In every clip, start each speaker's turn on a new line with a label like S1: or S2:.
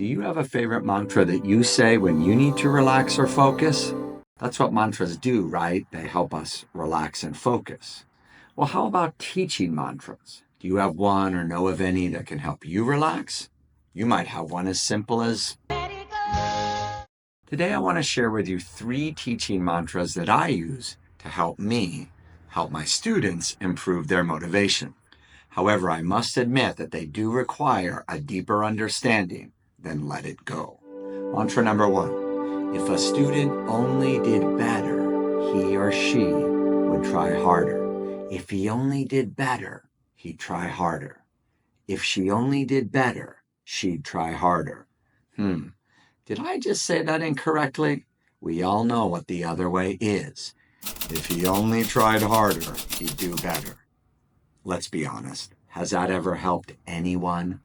S1: Do you have a favorite mantra that you say when you need to relax or focus? That's what mantras do, right? They help us relax and focus. Well, how about teaching mantras? Do you have one or know of any that can help you relax? You might have one as simple as... Today I want to share with you 3 teaching mantras that I use to help me help my students improve their motivation. However, I must admit that they do require a deeper understanding than let it go. Mantra number 1. If a student only did better, he or she would try harder. If he only did better, he'd try harder. If she only did better, she'd try harder. Did I just say that incorrectly? We all know what the other way is. If he only tried harder, he'd do better. Let's be honest. Has that ever helped anyone?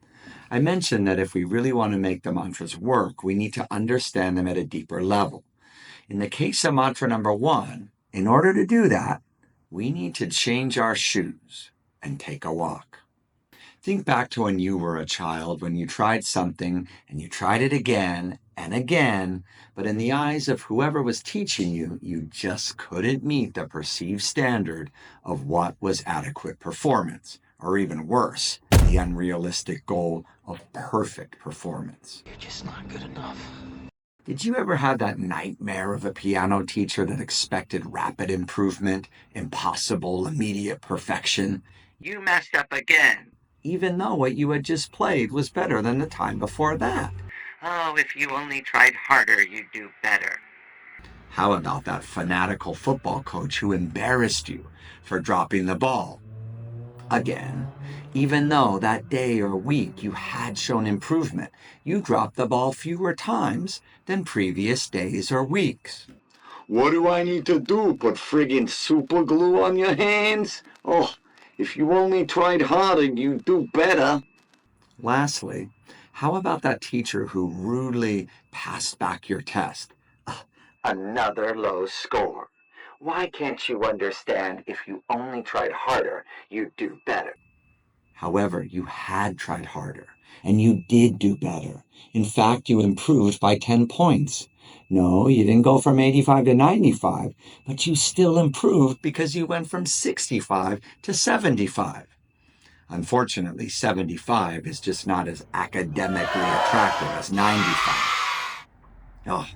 S1: I mentioned that if we really want to make the mantras work, we need to understand them at a deeper level. In the case of mantra number 1, in order to do that, we need to change our shoes and take a walk. Think back to when you were a child, when you tried something and you tried it again and again, but in the eyes of whoever was teaching you, you just couldn't meet the perceived standard of what was adequate performance, or even worse, the unrealistic goal of perfect performance.
S2: You're just not good enough.
S1: Did you ever have that nightmare of a piano teacher that expected rapid improvement, impossible immediate perfection? You messed up again, even though what you had just played was better than the time before that. Oh, if you only tried harder, you'd do better. How about that fanatical football coach who embarrassed you for dropping the ball? Again, even though that day or week you had shown improvement, you dropped the ball fewer times than previous days or weeks. What do I need to do? Put friggin' super glue on your hands? Oh, if you only tried harder, you'd do better. Lastly, how about that teacher who rudely passed back your test? Another low score. Why can't you understand if you only tried harder, you'd do better? However, you had tried harder, and you did do better. In fact, you improved by 10 points. No, you didn't go from 85 to 95, but you still improved because you went from 65 to 75. Unfortunately, 75 is just not as academically attractive as 95. Oh,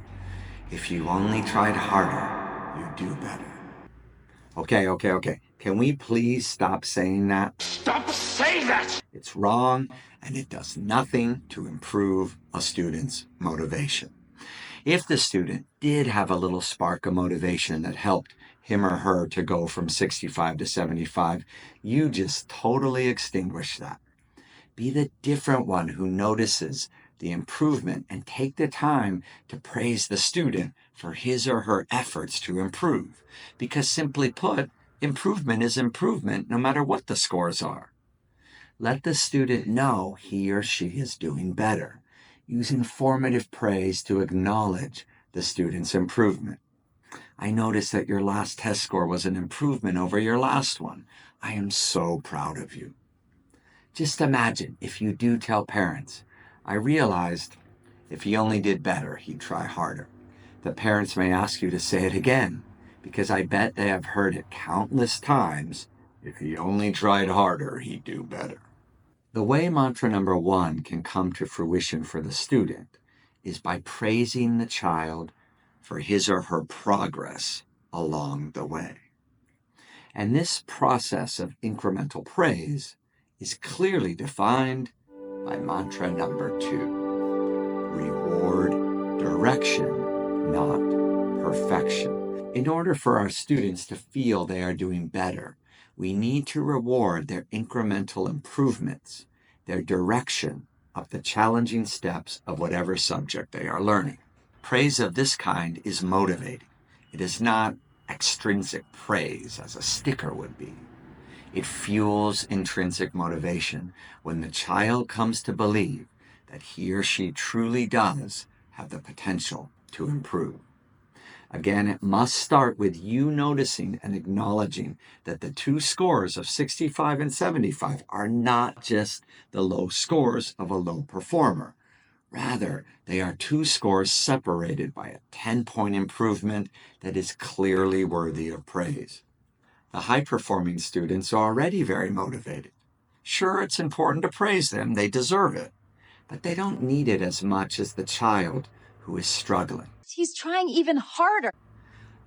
S1: if you only tried harder, you'd do better. Okay. Can we please stop saying that?
S2: Stop saying that!
S1: It's wrong, and it does nothing to improve a student's motivation. If the student did have a little spark of motivation that helped him or her to go from 65 to 75, you just totally extinguish that. Be the different one who notices the improvement and take the time to praise the student for his or her efforts to improve. Because simply put, improvement is improvement no matter what the scores are. Let the student know he or she is doing better. Use informative praise to acknowledge the student's improvement. I noticed that your last test score was an improvement over your last one. I am so proud of you. Just imagine if you do tell parents, I realized if he only did better, he'd try harder. The parents may ask you to say it again, because I bet they have heard it countless times. If he only tried harder, he'd do better. The way mantra number 1 can come to fruition for the student is by praising the child for his or her progress along the way. And this process of incremental praise is clearly defined by mantra number 2. Reward direction, not perfection. In order for our students to feel they are doing better, we need to reward their incremental improvements, their direction up the challenging steps of whatever subject they are learning. Praise of this kind is motivating. It is not extrinsic praise as a sticker would be. It fuels intrinsic motivation when the child comes to believe that he or she truly does have the potential to improve. Again, it must start with you noticing and acknowledging that the 2 scores of 65 and 75 are not just the low scores of a low performer. Rather, they are two scores separated by a 10-point improvement that is clearly worthy of praise. The high-performing students are already very motivated. Sure, it's important to praise them, they deserve it, but they don't need it as much as the child who is struggling.
S3: He's trying even harder.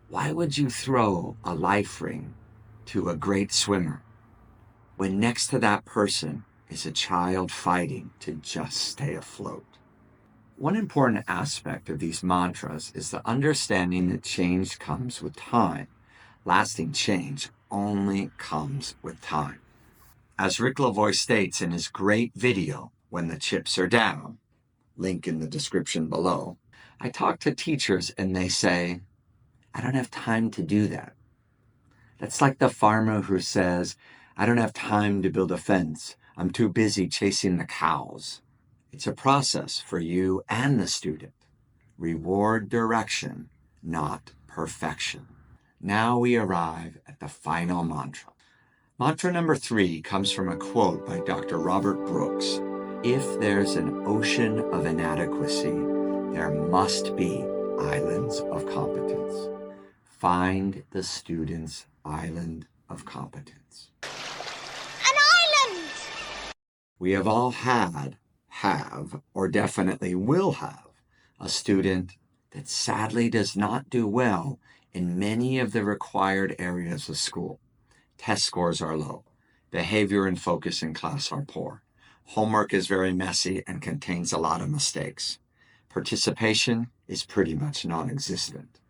S1: Why would you throw a life ring to a great swimmer when next to that person is a child fighting to just stay afloat? One important aspect of these mantras is the understanding that change comes with time. Lasting change only comes with time. As Rick Lavoie states in his great video, When the Chips Are Down, link in the description below, I talk to teachers and they say, I don't have time to do that. That's like the farmer who says, I don't have time to build a fence. I'm too busy chasing the cows. It's a process for you and the student. Reward direction, not perfection. Now we arrive at the final mantra. Mantra number 3 comes from a quote by Dr. Robert Brooks. If there's an ocean of inadequacy, there must be islands of competence. Find the student's island of competence.
S3: An island!
S1: We have all have, or definitely will have, a student that sadly does not do well in many of the required areas of school. Test scores are low. Behavior and focus in class are poor. Homework is very messy and contains a lot of mistakes. Participation is pretty much non-existent.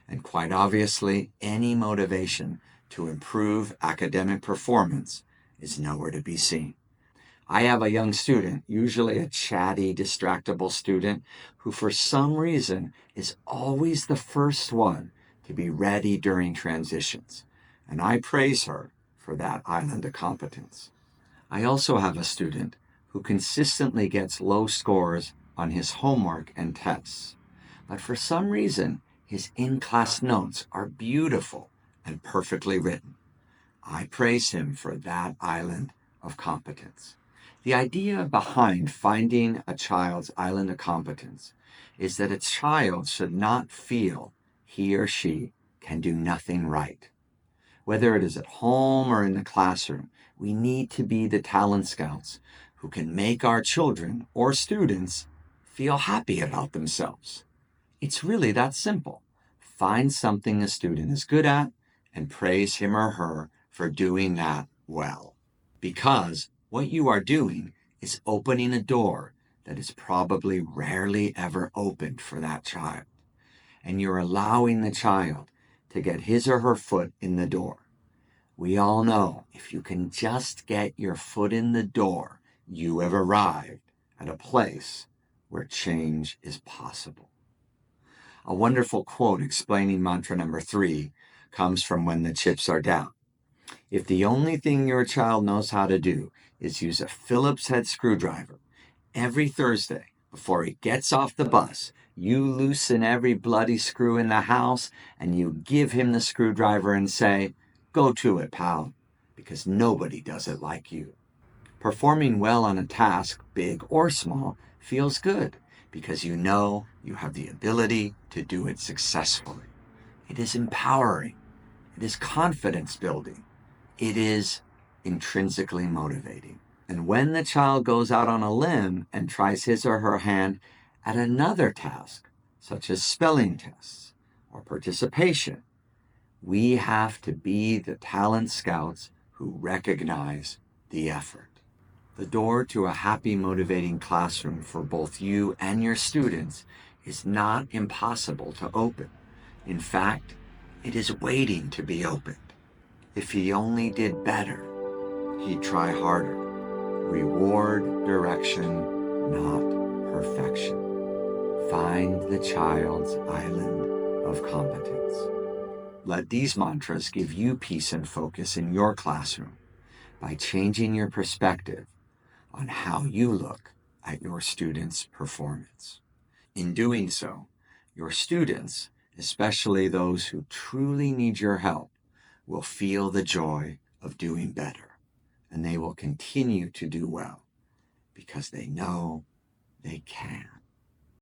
S1: And quite obviously, any motivation to improve academic performance is nowhere to be seen. I have a young student, usually a chatty, distractible student, who for some reason is always the first one to be ready during transitions. And I praise her for that island of competence. I also have a student who consistently gets low scores on his homework and tests. But for some reason, his in-class notes are beautiful and perfectly written. I praise him for that island of competence. The idea behind finding a child's island of competence is that a child should not feel he or she can do nothing right. Whether it is at home or in the classroom, we need to be the talent scouts who can make our children or students feel happy about themselves. It's really that simple. Find something a student is good at and praise him or her for doing that well. Because what you are doing is opening a door that is probably rarely ever opened for that child. And you're allowing the child to get his or her foot in the door. We all know if you can just get your foot in the door, you have arrived at a place where change is possible. A wonderful quote explaining mantra number 3 comes from When the Chips Are Down. If the only thing your child knows how to do is use a Phillips head screwdriver, every Thursday before he gets off the bus, you loosen every bloody screw in the house and you give him the screwdriver and say, go to it, pal, because nobody does it like you. Performing well on a task, big or small, feels good because you know you have the ability to do it successfully. It is empowering. It is confidence building. It is intrinsically motivating. And when the child goes out on a limb and tries his or her hand at another task, such as spelling tests or participation, we have to be the talent scouts who recognize the effort. The door to a happy, motivating classroom for both you and your students is not impossible to open. In fact, it is waiting to be opened. If he only did better, he'd try harder. Reward direction, not perfection. Find the child's island of competence. Let these mantras give you peace and focus in your classroom by changing your perspective on how you look at your students' performance. In doing so, your students, especially those who truly need your help, will feel the joy of doing better, and they will continue to do well because they know they can.